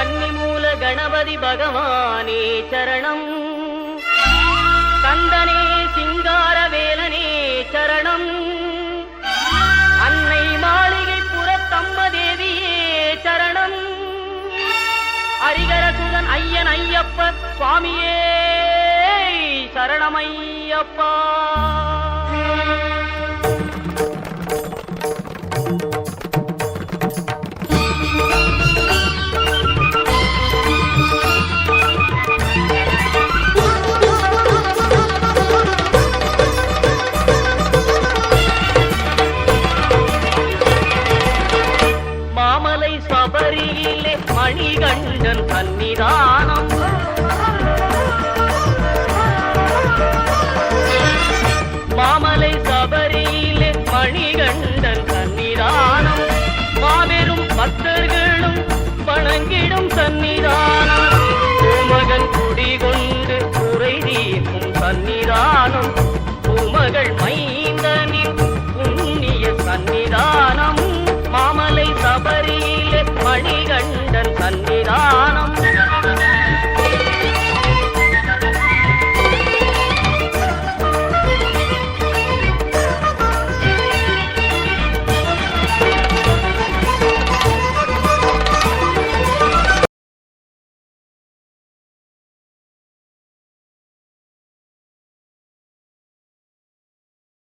கன்னிமூல கணபதி பகவானே சரணம். கந்தனே சிங்கார வேலனே சரணம். அன்னை மாளிகை புறத்தம்மதேவியே சரணம். ஹரிகரசுதன் ஐயன் ஐயப்ப சுவாமியே சரணமையப்பா. மாமலை சபரியிலே மணிகண்டன் சன்னிதானம்